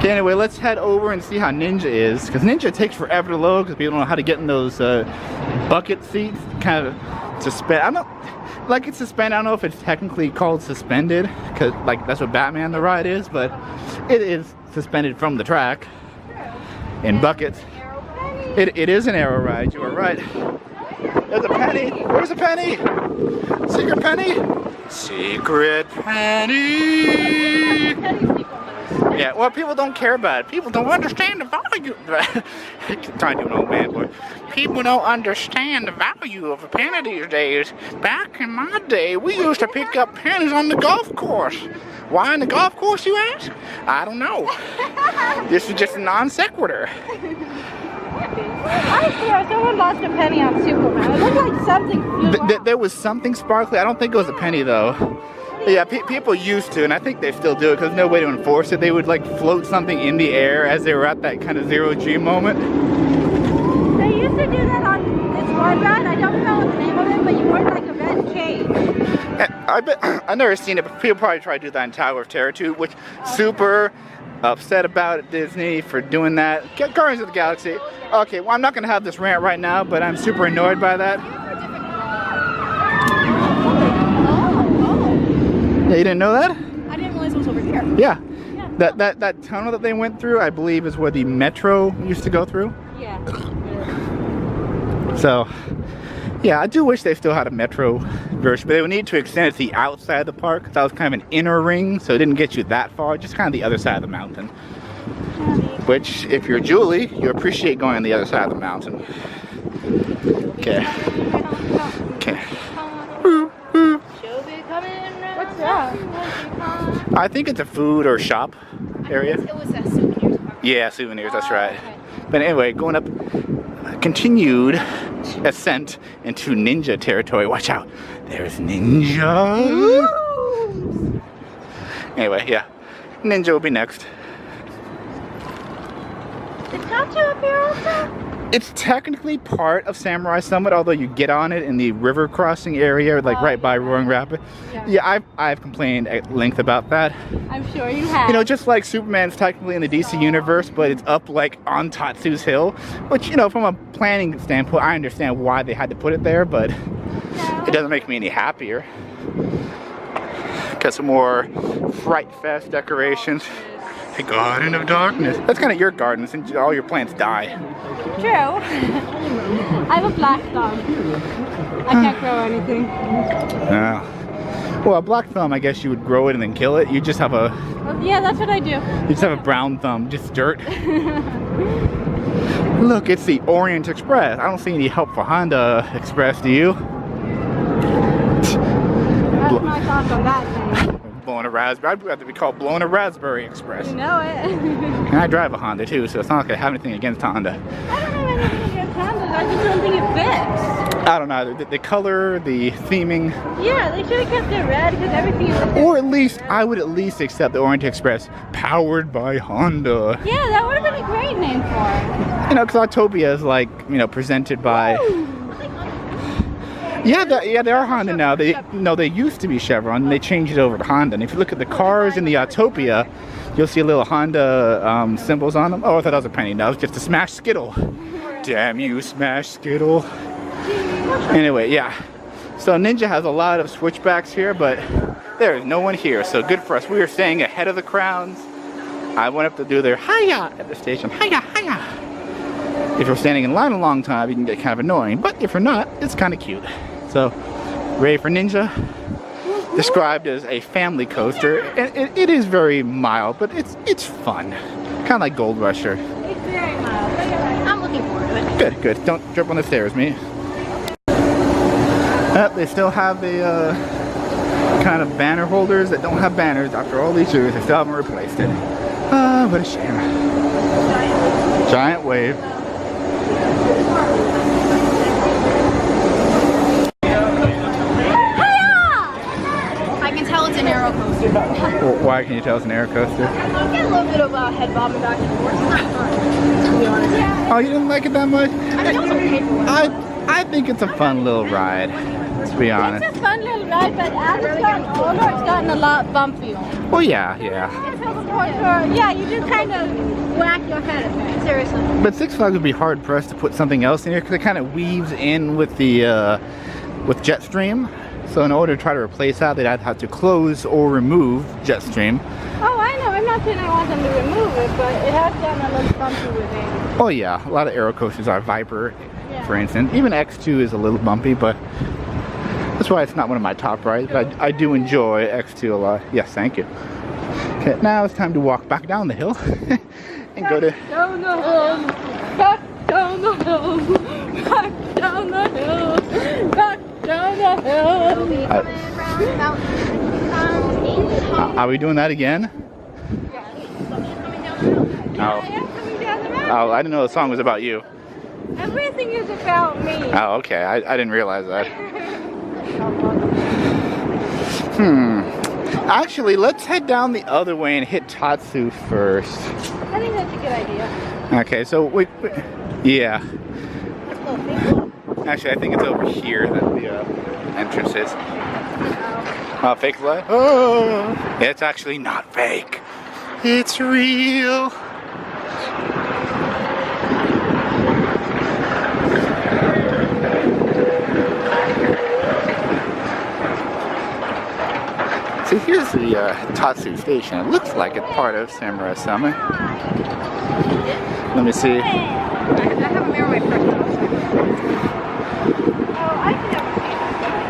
Okay, anyway, let's head over and see how Ninja is, because Ninja takes forever to load because people don't know how to get in those bucket seats. Kind of suspend. I don't like it's suspended. I don't know if it's technically called suspended, because like that's what Batman the ride is, but it is suspended from the track in buckets. It is an arrow ride. You are right. There's a penny. Where's a penny? Secret penny. Secret penny. Yeah, well, people don't care about it. People don't understand the value. Trying to do an old man boy. People don't understand the value of a penny these days. Back in my day, we used to pick up pennies on the golf course. Why on the golf course, you ask? I don't know. This is just a non sequitur. I swear, someone lost a penny on Superman. It looked like something flew off. There was something sparkly. I don't think it was a penny, though. Yeah, people used to, and I think they still do it because no way to enforce it. They would like float something in the air as they were at that kind of zero-G moment. They used to do that on this one ride. I don't know the name of it, but you wear like a red cape. I bet I've never seen it, but people probably try to do that in Tower of Terror too, which super upset about it, Disney, for doing that. Guardians of the Galaxy. Okay, well, I'm not gonna have this rant right now, but I'm super annoyed by that. Yeah, you didn't know that? I didn't realize it was over here. Yeah. That tunnel that they went through, I believe, is where the metro used to go through. Yeah. So, yeah, I do wish they still had a metro version, but they would need to extend it to the outside of the park, because that was kind of an inner ring, so it didn't get you that far, just kind of the other side of the mountain. Which, if you're Julie, you appreciate going on the other side of the mountain. Okay. Okay. What's that? I think it's a food or shop area. It was a souvenirs park. Yeah, souvenirs, that's right. Okay. But anyway, going up, continued ascent into ninja territory. Watch out, there's ninja. Anyway, yeah, ninja will be next. Is Tatsu up here also? It's technically part of Samurai Summit, although you get on it in the river crossing area, like right by Roaring Rapid. Yeah, I've complained at length about that. I'm sure you have. You know, just like Superman's technically in the DC universe, but it's up like on Tatsu's hill, which, you know, from a planning standpoint, I understand why they had to put it there, but it doesn't make me any happier. Got some more Fright Fest decorations. The Garden of Darkness. That's kind of your garden since all your plants die. True. I have a black thumb. I can't grow anything. Yeah. Well, a black thumb, I guess you would grow it and then kill it. You just have a... Well, yeah, that's what I do. You just have a brown thumb, just dirt. Look, it's the Orient Express. I don't see any help for Honda Express, do you? That's my thoughts on that thing. Blowing a raspberry. I'd have to be called Blowing a Raspberry Express. You know it. And I drive a Honda too, so it's not like I have anything against Honda. I don't have anything against Hondas. I just don't think it fits. I don't know, the color, the theming. Yeah, they should have kept it red because everything is. Or at least, I would at least accept the Orient Express powered by Honda. Yeah, that would have been a great name for it. You know, because Autopia is like, you know, presented by... Yeah, they are Honda now. They used to be Chevron, and they changed it over to Honda. And if you look at the cars in the Autopia, you'll see a little Honda symbols on them. Oh, I thought that was a penny. No, it was just a smashed Skittle. Damn you, smashed Skittle. Anyway, yeah. So Ninja has a lot of switchbacks here, but there is no one here. So good for us. We are staying ahead of the crowds. I went up to do their hiya at the station. Hiya, hiya. If you're standing in line a long time, you can get kind of annoying. But if you're not, it's kind of cute. So, ready for Ninja? Described as a family coaster. And it is very mild, but it's fun. Kind of like Gold Rusher. It's very mild. I'm looking forward to it. Good, good. Don't jump on the stairs, me. They still have the kind of banner holders that don't have banners after all these years. They still haven't replaced it. Ah, what a shame. Giant wave. It's an aero coaster. Well, why can you tell it's an aero coaster? I get a little bit of head bobbing back and forth. It's not fun, to be honest. Yeah. Oh, you didn't like it that much? I mean, it was okay for what I think it's a fun little ride. let's be honest. It's a fun little ride, but as it's gotten older, it's gotten a lot bumpier. Well, yeah, yeah. Yeah, you do kind of whack your head at it, seriously. But Six Flags would be hard pressed to put something else in here because it kind of weaves in with the with Jetstream. So in order to try to replace that, they'd have to close or remove Jetstream. Oh, I know. I'm not saying I want them to remove it, but it has gotten a little bumpy with it. Oh yeah, a lot of aero coasters are. Viper, for instance. Even X2 is a little bumpy, but that's why it's not one of my top rides. But I do enjoy X2 a lot. Yes, thank you. Okay, now it's time to walk back down the hill and go to... Down the hill, back down the hill, back down the hill, back down the hill. Are we doing that again? Oh. Oh, I didn't know the song was about you. Everything is about me. Oh, okay. I didn't realize that. Actually, let's head down the other way and hit Tatsu first. I think that's a good idea. Okay, so wait. Yeah. Actually, I think it's over here that the entrance is. Fake light? Oh, it's actually not fake. It's real. So here's the Tatsu station. It looks like it's part of Samurai Summer. Let me see. I have a mirror way first. Oh, I can never see that.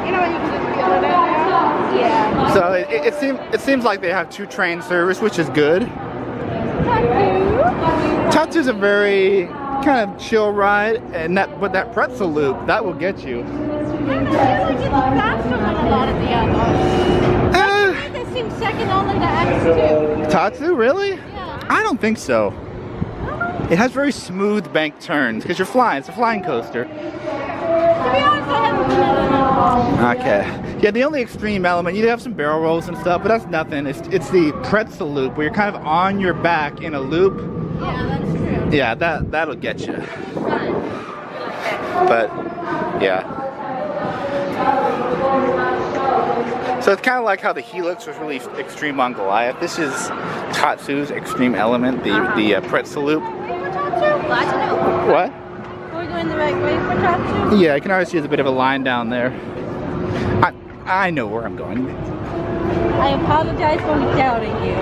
You know when you can just feel it out there? Yeah. So it seems like they have 2 train service, which is good. Tatsu's a very kind of chill ride, and that pretzel loop, that will get you. I feel like it's faster than a lot of the others. They seem second only to X2. Tatsu, really? Yeah. I don't think so. It has very smooth bank turns because you're flying. It's a flying coaster. To be honest, I haven't been in a while. Okay. Yeah, the only extreme element, you have some barrel rolls and stuff, but that's nothing. It's the pretzel loop where you're kind of on your back in a loop. Yeah, that's true. Yeah, that'll get you. But yeah. So it's kind of like how the Helix was really extreme on Goliath. This is Tatsu's extreme element, the pretzel loop. Glad to know. What? Are we going the right way for Tatsu? Yeah, I can already see there's a bit of a line down there. I know where I'm going. I apologize for doubting you.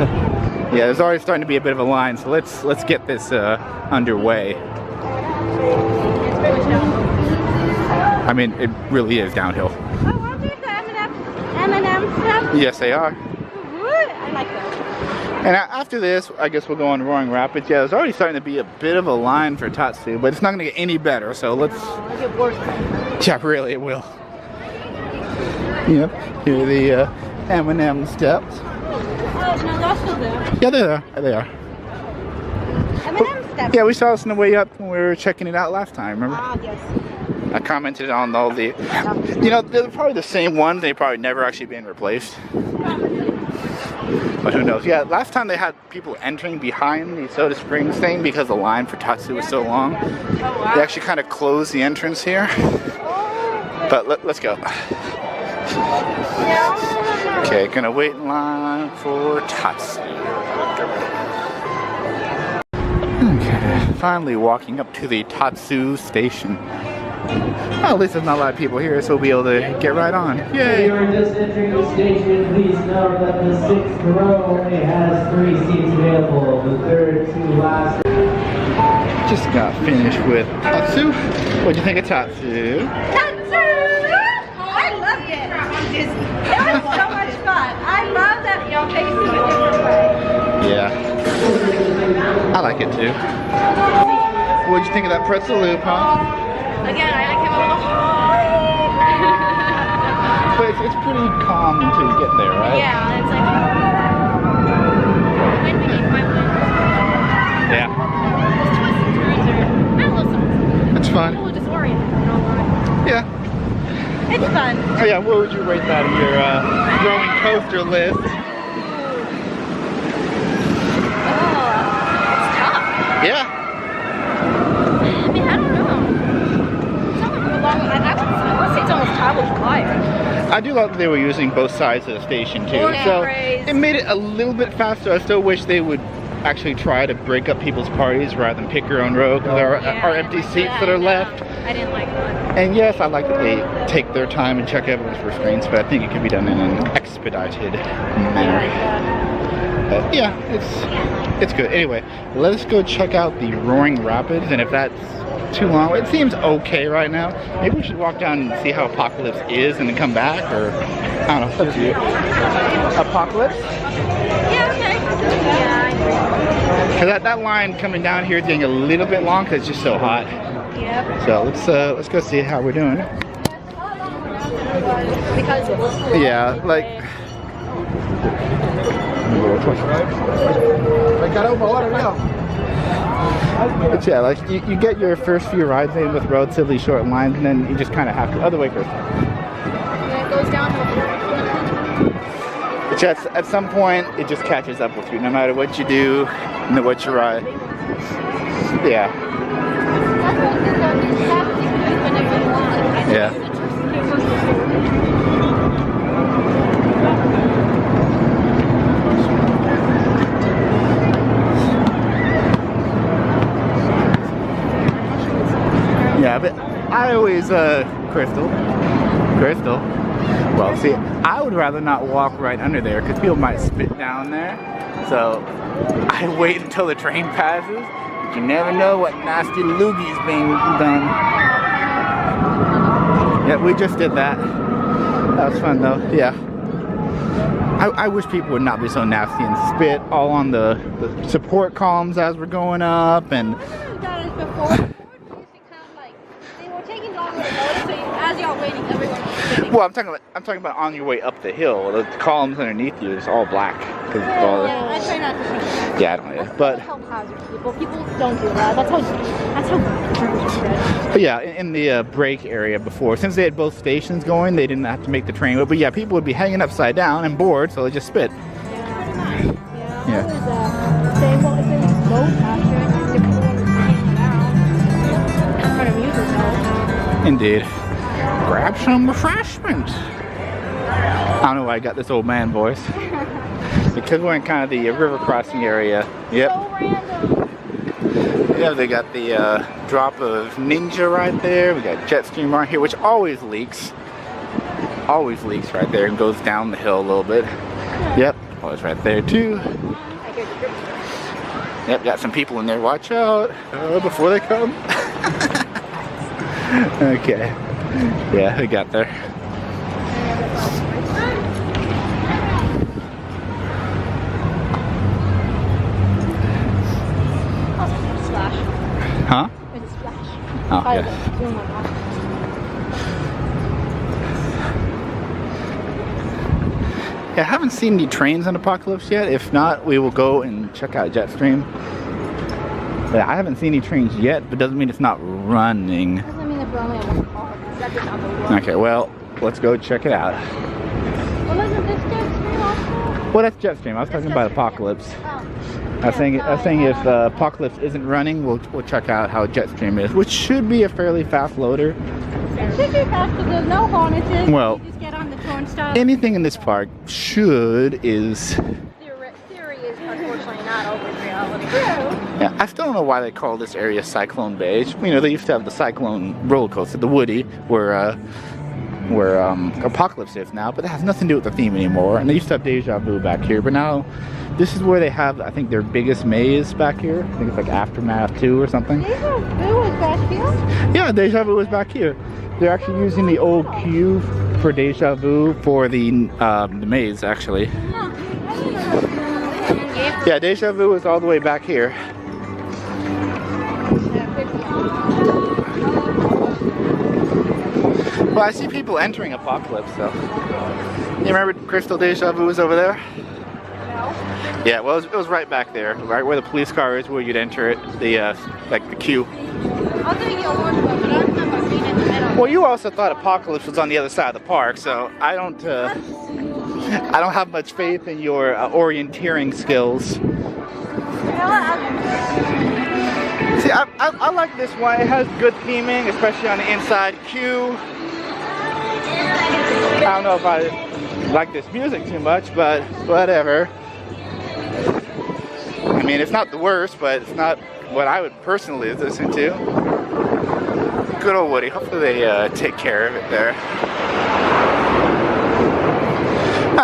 Yeah, there's already starting to be a bit of a line, so let's get this underway. I mean, it really is downhill. Oh, aren't these the M&M stuff? Yes, they are. I like those. And after this, I guess we'll go on Roaring Rapids. Yeah, there's already starting to be a bit of a line for Tatsu, but it's not going to get any better, so let's... It'll get worse. Yeah, really, it will. Yep, here are the M&M steps. Oh, no, they're still there. Yeah, they are. They are. M&M steps. Yeah, we saw this on the way up when we were checking it out last time, remember? Ah, yes. I commented on all the... You know, they're probably the same ones. They've probably never actually been replaced. But who knows? Yeah, last time they had people entering behind the Soda Springs thing because the line for Tatsu was so long. They actually kind of closed the entrance here. But let's go. Okay, gonna wait in line for Tatsu. Okay, finally walking up to the Tatsu station. Well, at least there's not a lot of people here, so we'll be able to get right on. Yay! If you are just entering the station, please know that the 6th row only has 3 seats available. The 3rd to last. Just got finished with Tatsu. What'd you think of Tatsu? Tatsu! I loved it. It was so much fun. I love that y'all face it a different way. Yeah. I like it too. What'd you think of that pretzel loop, huh? Again, I came a little high. But it's pretty calm until you get there, right? Yeah, it's like wind beneath my wings. Yeah. Twists and turns are not a little something. It's fun. A little disoriented for no ride. Yeah. It's fun. Oh yeah, what would you rate that in your growing coaster list? It's tough. Yeah. I mean, I don't know. Some of them I do like that they were using both sides of the station too. Yeah. So Praise. it made it a little bit faster. I still wish they would actually try to break up people's parties rather than pick your own road. There are empty seats that are left. I didn't like that. And yes, I like that they take their time and check everyone's first screens, but I think it could be done in an expedited manner. But yeah, it's good. Anyway, let's go check out the Roaring Rapids, and if that's too long, it seems okay right now. Maybe we should walk down and see how Apocalypse is and then come back, or I don't know, it's up to you. Apocalypse? Yeah, okay. Yeah, I agree. Because that line coming down here is getting a little bit long because it's just so hot. Yep. So let's go see how we're doing. Because Yeah, like. But yeah, like you get your first few rides in with relatively short lines, and then you just kind of have to. Other way first. it goes downhill. But yeah, at some point, it just catches up with you, no matter what you do, no what you ride. Yeah. Yeah. Yeah, but I always, Crystal. Well, see, I would rather not walk right under there because people might spit down there. So I wait until the train passes. But you never know what nasty loogie's being done. Yeah, we just did that. That was fun though. Yeah. I wish people would not be so nasty and spit all on the support columns as we're going up and. That is before. They were taking longer to go, so as y'all waiting, everyone was sitting. Well, I'm talking about on your way up the hill. The columns underneath you is all black. Cause all the, I try not to see. yeah, I don't know. But Health hazard people. People don't do that. That's how germs spread. But yeah, in the break area before, since they had both stations going, they didn't have to make the train. But yeah, people would be hanging upside down and bored, so they just spit. Yeah. Yeah. It was saying, well, if they just go faster, if people want to hang around, try to amuse themselves. Indeed. Grab some refreshment. I don't know why I got this old man voice. Because we're in kind of the river crossing area. Yep. So random. Yeah, they got the drop of Ninja right there. We got Jetstream right here, which always leaks. Always leaks right there and goes down the hill a little bit. Yep, always right there too. Yep, got some people in there. Watch out before they come. Okay. Yeah, we got there. Huh? There's a splash. Oh, yeah. Yeah, I haven't seen any trains on Apocalypse yet. If not, we will go and check out Jetstream. But I haven't seen any trains yet, but doesn't mean it's not running. Doesn't mean if we're only at one car. That's just unbelievable. Okay, well, let's go check it out. Well, isn't this Jetstream also? Well, that's Jetstream. I was talking about Apocalypse. Oh. I was saying if Apocalypse isn't running, we'll check out how Jetstream is, which should be a fairly fast loader. It should be fast because there's no harnesses. Well, you just get on the turnstile. anything in this park Theory is unfortunately not always reality. Yeah, I still don't know why they call this area Cyclone Bay. You know, they used to have the Cyclone roller coaster, the Woody, where Apocalypse is now, but that has nothing to do with the theme anymore. And they used to have Deja Vu back here, but now this is where they have, I think, their biggest maze back here. I think it's like Aftermath 2 or something. Deja Vu was back here? Yeah, Deja Vu was back here. They're actually using the old queue for Deja Vu for the maze, actually. Yeah, Deja Vu was all the way back here. Well, I see people entering Apocalypse, so. You remember Crystal Deja Vu was over there? No. Yeah, well, it was right back there, right where the police car is, where you'd enter it, like the queue. I'll take your word for it, but I don't remember being in the middle. Well, you also thought Apocalypse was on the other side of the park, so I don't have much faith in your orienteering skills. You know what? See, I like this one. It has good theming, especially on the inside queue. I don't know if I like this music too much, but whatever. I mean, it's not the worst, but it's not what I would personally listen to. Good old Woody. Hopefully they take care of it there.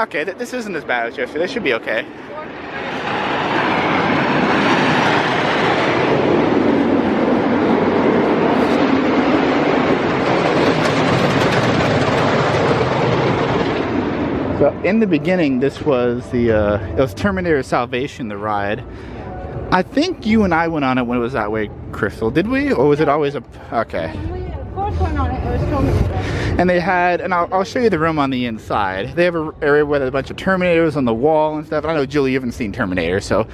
Okay, this isn't as bad as yesterday. This should be okay. So in the beginning, this was the it was Terminator Salvation, the ride. I think you and I went on it when it was that way, Crystal. Did we, or was it always a? Okay. We of course went on it. It was Terminator. And they had, and I'll show you the room on the inside. They have an area where there's a bunch of Terminators on the wall and stuff. I know Julie, you haven't seen Terminator, so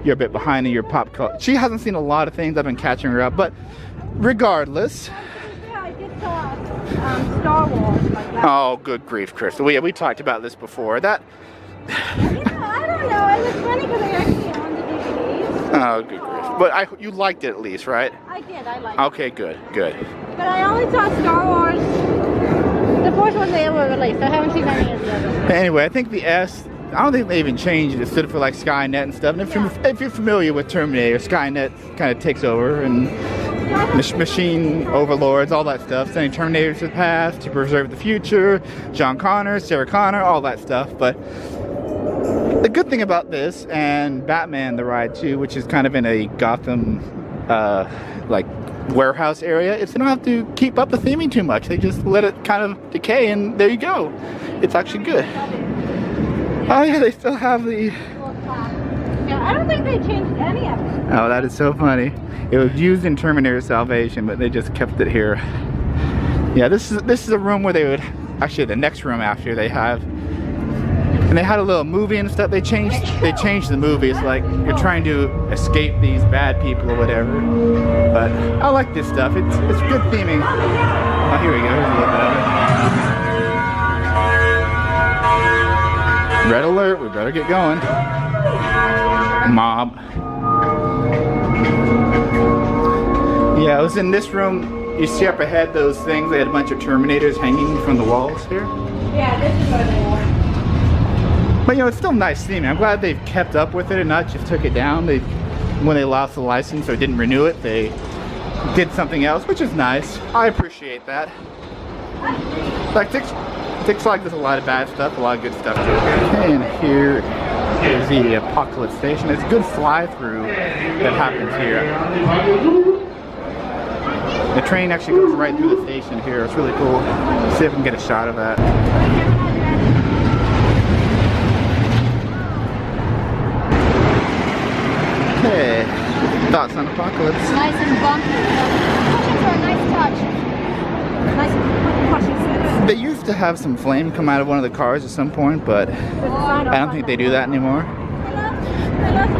you're a bit behind in your pop culture. She hasn't seen a lot of things. I've been catching her up, but regardless. Yeah, I did Star Wars like that. Oh, good grief, Crystal. We talked about this before. That. I don't know. It was funny because I actually owned the DVDs. Oh, good grief. But you liked it at least, right? I did. I liked it. Okay, good. But I only saw Star Wars. The first one they ever released. I haven't seen any of the others. Anyway, I think the S, I don't think they even changed it. It stood for like Skynet and stuff. And if you're familiar with Terminator, Skynet kind of takes over and machine overlords, all that stuff. Sending Terminators to the past to preserve the future. John Connor, Sarah Connor, all that stuff. But the good thing about this and Batman the ride too, which is kind of in a Gotham like warehouse area, is they don't have to keep up the theming too much. They just let it kind of decay and there you go. It's actually good. Oh yeah, they still have the... Yeah, I don't think they changed any of it. Oh, that is so funny. It was used in Terminator Salvation, but they just kept it here. Yeah, this is a room where they would... Actually, the next room after they have... And they had a little movie and stuff. They changed the movie. It's like you're trying to escape these bad people or whatever. But I like this stuff. It's good theming. Oh, here we go. Here's a little bit of it. Red alert. We better get going. Mob. Yeah, I was in this room. You see up ahead those things. They had a bunch of Terminators hanging from the walls here. Yeah, this is what they were. But you know, it's still nice theming. I'm glad they've kept up with it and not just took it down. When they lost the license or didn't renew it, they did something else, which is nice. I appreciate that. Like TikTok does a lot of bad stuff, a lot of good stuff too. Okay, and here is the Apocalypse Station. It's a good fly-through that happens here. The train actually goes right through the station here. It's really cool. Let's see if we can get a shot of that. Okay, thoughts on Apocalypse? Nice and bumpy. Pushing for a nice touch. Nice and pushing. They used to have some flame come out of one of the cars at some point, but I don't think they do that anymore. I love the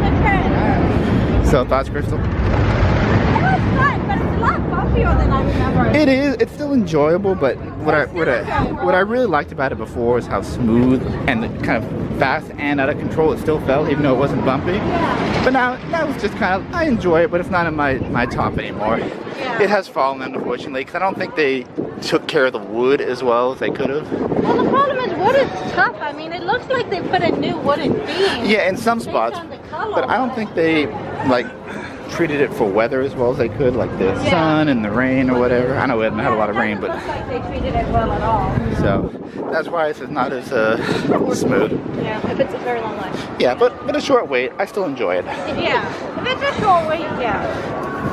train. So thoughts, Crystal? It was fun, but it's a lot bumpier than I remember. It is. It's still enjoyable, but what I really liked about it before is how smooth and kind of fast and out of control it still felt, even though it wasn't bumpy. Yeah. But now it's just kind of, I enjoy it, but it's not in my top anymore. Yeah. It has fallen, unfortunately, because I don't think they took care of the wood as well as they could have. Well, the problem is wood is tough. I mean, it looks like they put a new wooden beam. Yeah, in some spots, but I don't think they like treated it for weather as well as they could, like the sun and the rain or whatever. I know we haven't had a lot of rain, but it doesn't look like they treated it well at all. so that's why it's not as smooth. Yeah, if it's a very long life. Yeah, but a short wait, I still enjoy it. Yeah, if it's a short wait, yeah.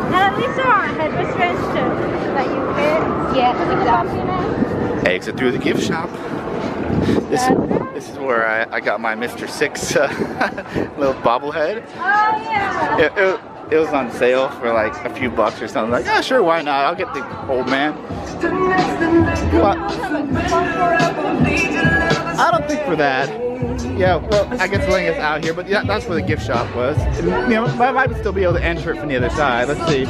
And at least there are head restraints that you hit. Yeah, exactly. Exit through the gift shop. This is where I got my Mr. Six little bobblehead. Oh yeah. It was on sale for like a few bucks or something. Like, yeah, sure, why not? I'll get the old man. Well, I don't think for that. Yeah, well, I guess the link is out here, but yeah, that's where the gift shop was. And, you know, I might still be able to enter it from the other side. Let's see.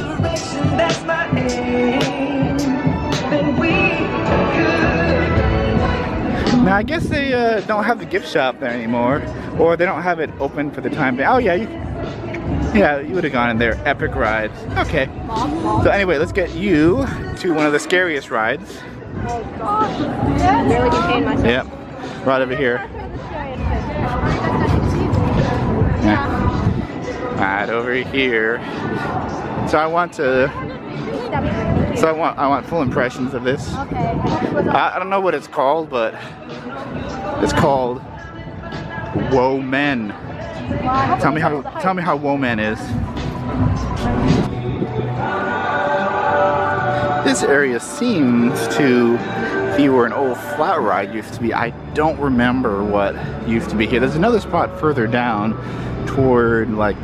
Now, I guess they don't have the gift shop there anymore, or they don't have it open for the time being. Oh yeah, you would have gone in there. Epic rides. Okay. So anyway, let's get you to one of the scariest rides. Oh gosh. I barely contain myself. Yep. Right over here. Yeah. Right over here. So I want full impressions of this. Okay. I don't know what it's called, but it's called Whoa Men. Tell me how Whoa Men is. This area seems to, if you were an old flat ride used to be, I don't remember what used to be here. There's another spot further down toward like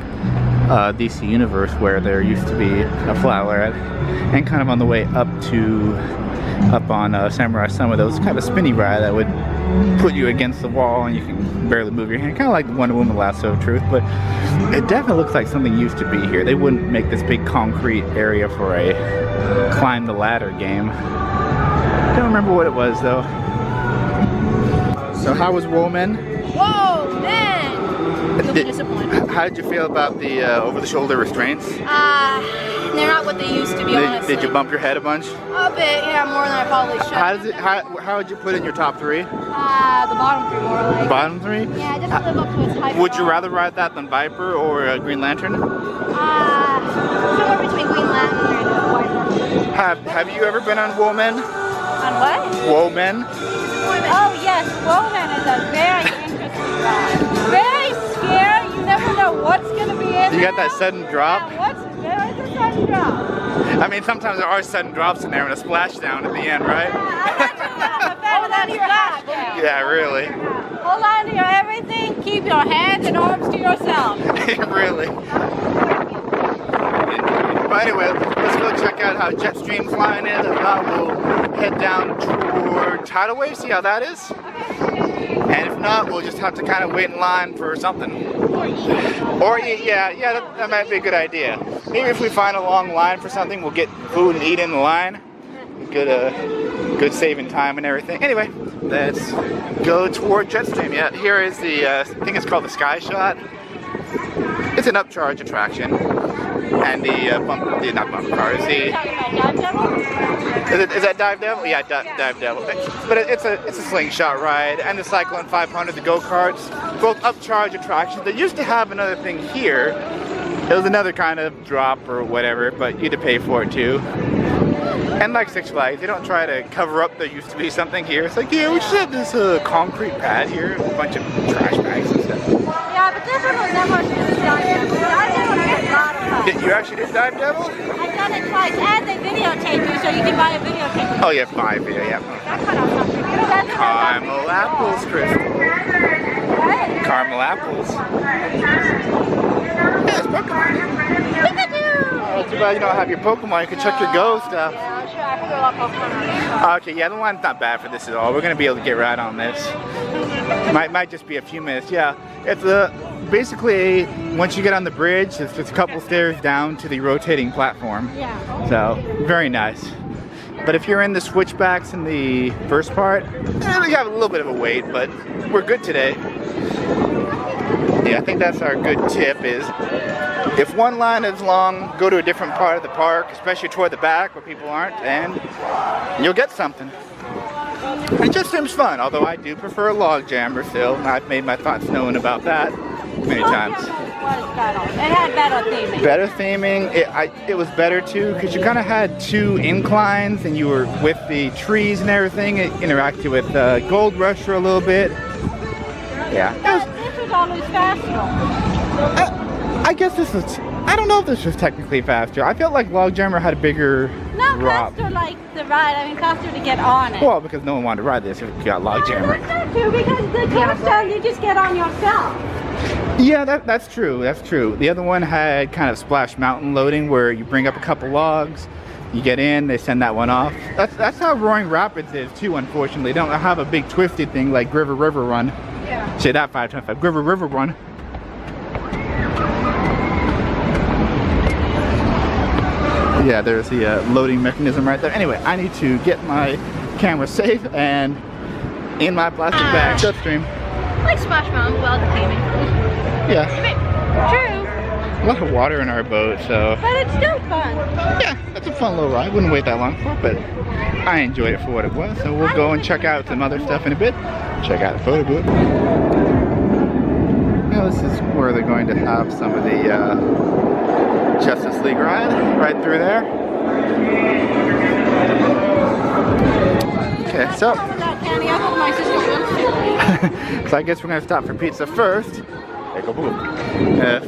DC Universe where there used to be a flat ride, and kind of on the way up on Samurai Summit, there was kind of a spinny ride that would put you against the wall and you can barely move your hand, kind of like Wonder Woman Lasso of Truth. But it definitely looks like something used to be here. They wouldn't make this big concrete area for a climb the ladder game. Don't remember what it was though. So how was Woman? Whoa, man! You'll be disappointed. How did you feel about the over-the-shoulder restraints? They're not what they used to be, honestly. Did you bump your head a bunch? A bit, yeah, more than I probably should. How would you put in your top three? The bottom three, more like. Bottom three? Yeah, it doesn't live up to its hype. Would you rather ride that than Viper or Green Lantern? Somewhere between Green Lantern and Viper. Have you ever been on Woman? On what? Woman? Oh yes, Woman is a very interesting ride. Very scary. You never know what's gonna be in You there. got that sudden drop? Yeah, there is a sudden drop. I mean, sometimes there are sudden drops in there and a splashdown at the end, right? I'm a fan of that splashdown. Yeah, really. Hold on to your everything. Keep your hands and arms to yourself. Really. But anyway, let's go check out how Jetstream's flying in, and now we'll head down toward Tidal Wave, see how that is. And if not, we'll just have to kind of wait in line for something. Or yeah, that might be a good idea. Maybe if we find a long line for something, we'll get food and eat in the line. Good saving time and everything. Anyway, let's go toward Jetstream. Yeah, here is the, I think it's called the Sky Shot. It's an upcharge attraction. And not bumper car, is that Dive Devil? Yeah, Dive Devil. But it's a slingshot ride, and the Cyclone 500, the go-karts, both upcharge attractions. They used to have another thing here. It was another kind of drop or whatever, but you had to pay for it too. And like Six Flags, they don't try to cover up there used to be something here. It's like, yeah, we should have this concrete pad here, a bunch of trash bags and stuff. Yeah, but this one was never really Dive Devil. Dive Devil gets a lot of fun. You actually did Dive Devil? I've done it twice, and they videotape you, so you can buy a videotape. Oh yeah, buy video, yeah. That's what I'm talking about. Caramel apples, Crystal. Caramel apples. Yeah, it's Pokemon. Pikachu! Oh, too bad you don't have your Pokemon. You can check your Go stuff. Yeah, I'm sure. I think there are a lot of Pokemon. Okay, yeah, the line's not bad for this at all. We're gonna be able to get right on this. Might just be a few minutes. Yeah, it's basically once you get on the bridge, it's just a couple stairs down to the rotating platform. Yeah. So very nice. But if you're in the switchbacks in the first part, we have a little bit of a wait, but we're good today. Yeah, I think that's our good tip is if one line is long, go to a different part of the park, especially toward the back where people aren't, and you'll get something. It just seems fun, although I do prefer a log jammer still. I've made my thoughts known about that many times. It had better theming. Better theming, it was better too, because you kind of had two inclines and you were with the trees and everything. It interacted with Gold Rush for a little bit. Yeah. This was always faster. I guess this was, I don't know if this was technically faster. I felt like Logjammer had a bigger Not drop. faster like the ride, I mean faster to get on it. Well, because no one wanted to ride this if you got Logjammer. Not too, because the coaster you just get on yourself. Yeah, that's true. That's true. The other one had kind of Splash Mountain loading where you bring up a couple logs, you get in, they send that one off. That's how Roaring Rapids is too, unfortunately. They don't have a big twisted thing like River Run. Yeah. Say that 5 times 5. River Run. Yeah, there's the loading mechanism right there. Anyway, I need to get my camera safe and in my plastic bag. Jetstream. Like Splash Mountain, well, the theming. Yeah. True. A lot of water in our boat, so But it's still fun. yeah, that's a fun little ride. Wouldn't wait that long for it, but I enjoyed it for what it was. So we'll go and check out some other stuff in a bit. Check out the photo booth. Now this is where they're going to have some of the Justice League ride, right through there. Okay, so so I guess we're gonna stop for pizza first.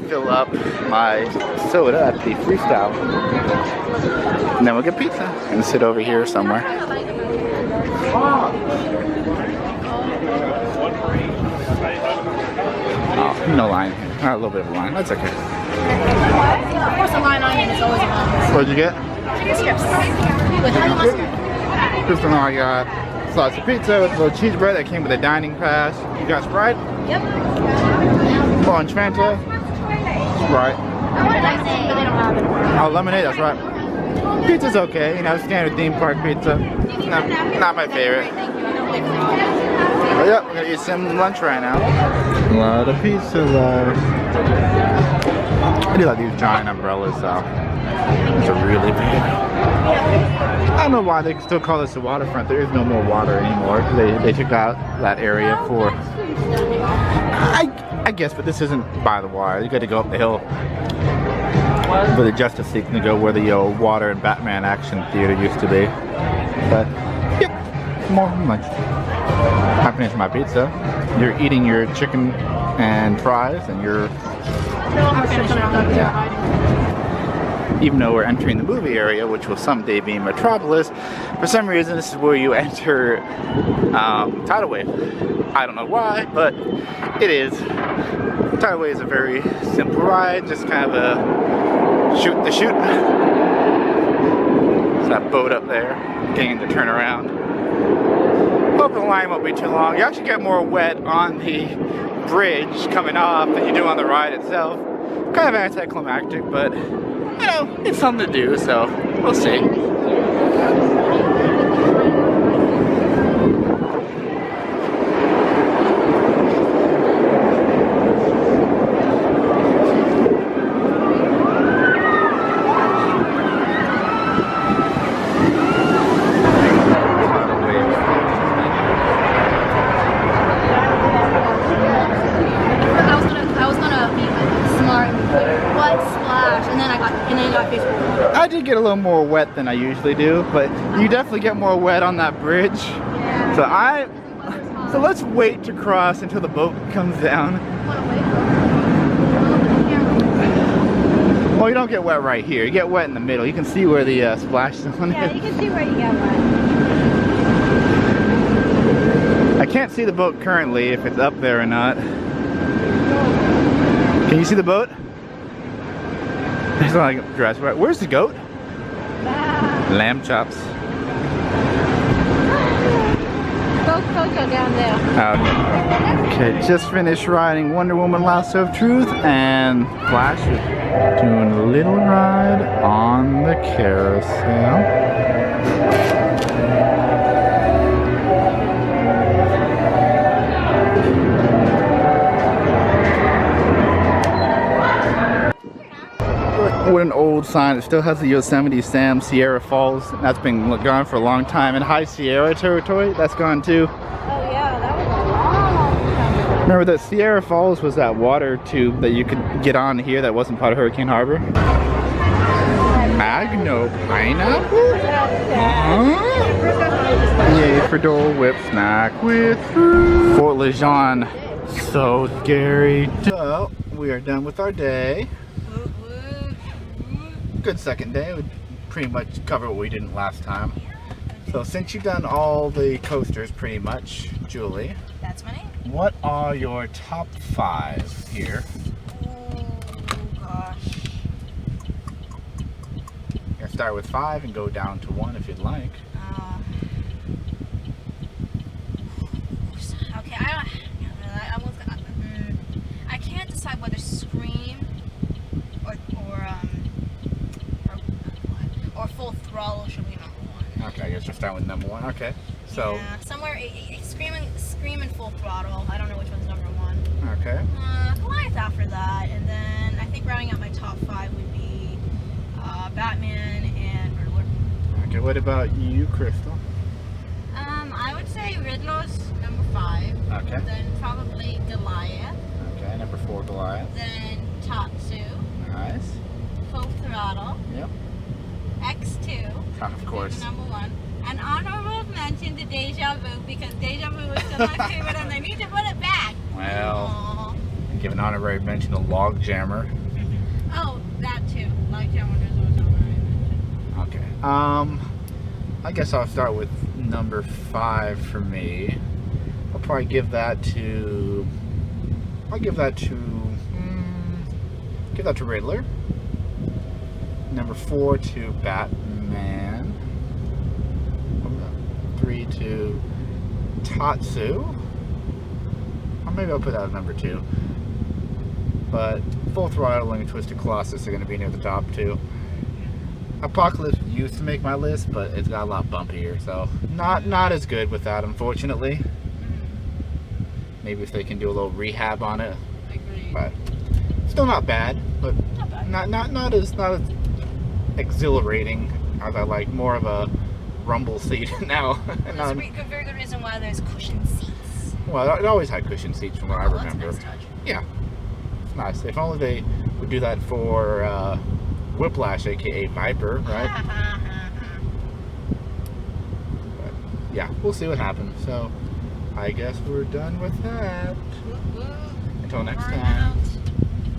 Fill up my soda at the Freestyle, and then we'll get pizza and sit over here somewhere. Oh, no line here. A little bit of a line. That's okay. Of course, a line onion is always a line. What'd you get? Chicken strips with honey mustard. First one I got slice of pizza with a little cheese bread that came with a dining pass. You got Sprite? Yep. Orange Fanta. Sprite. I want lemonade, but they don't have it. Oh, lemonade, that's right. Pizza's okay, you know, standard theme park pizza. Not my favorite. But yep, we're gonna eat some lunch right now. A lot of pizza left. I do like these giant umbrellas though. These are really big. I don't know why they still call this the waterfront. There is no more water anymore. They took out that area for, I guess, but this isn't by the water. You got to go up the hill for the Justice League to go where the water and Batman action theater used to be. But yep, more lunch. I finished my pizza. You're eating your chicken and fries, and you're even though we're entering the movie area, which will someday be Metropolis, for some reason this is where you enter Tidal Wave. I don't know why, but it is. Tidal Wave is a very simple ride, just kind of a shoot the chute. There's that boat up there, getting to turn around. Hope the line won't be too long. You actually get more wet on the bridge coming off than you do on the ride itself. Kind of anticlimactic, but you know, it's something to do, so we'll see. I did get a little more wet than I usually do, but you definitely get more wet on that bridge. Yeah. So let's wait to cross until the boat comes down. Well, you don't get wet right here. You get wet in the middle. You can see where the splash zone is. Yeah, you can see where you get wet. I can't see the boat currently, if it's up there or not. Can you see the boat? It's not like dress right. Where's the goat? Lamb chops. Coco down there. Okay, just finished riding Wonder Woman Lasso of Truth, and Flash is doing a little ride on the carousel. With an old sign, it still has the Yosemite Sam Sierra Falls. That's been gone for a long time. And High Sierra territory, that's gone too. Oh yeah, that was a long time. Remember that Sierra Falls was that water tube that you could get on here that wasn't part of Hurricane Harbor? Magno pineapple? Yay for Dole Whip snack with fruit. Fort Lejeune, so scary. So, we are done with our day. Good second day. We pretty much covered what we didn't last time. So since you've done all the coasters pretty much, Julie. That's my name. What are your top 5 here? Oh gosh. You can start with 5 and go down to 1 if you'd like. Okay, I can't decide whether Scream or Full Throttle should be number 1. Okay, I guess we'll start with number 1. Okay, so yeah, somewhere Scream and Full Throttle. I don't know which one's number 1. okay. Goliath after that, and then I think rounding out my top 5 would be Batman and Riddler. Okay, what about you, Crystal? I would say Riddler's number 5. Okay. Then probably Goliath. Okay, number 4, Goliath. Then Tatsu. Nice. Full Throttle. Yep. X2. Of course. Number 1. And honorable mention to Deja Vu because Deja Vu is still my favorite and they need to put it back. Well, give an honorary mention to Log Jammer. Oh, that too. Like Jammer is also honorary mention. Okay. I guess I'll start with number 5 for me. I'll probably give that to. Give that to Riddler. Number 4 to Batman. 3 to Tatsu. Or maybe I'll put that at number 2. But Full Throttle and Twisted Colossus are going to be near the top too. Apocalypse used to make my list, but it's got a lot bumpier, so not as good with that, unfortunately. Maybe if they can do a little rehab on it, Agreed. but still not bad. But not as exhilarating as I like. More of a rumble seat now. There's a very good reason why there's cushion seats. Well, it always had cushion seats from what I remember. That's a nice touch. Yeah, it's nice. If only they would do that for Whiplash, aka Viper, right? But yeah, we'll see what happens. So I guess we're done with that. Until next time.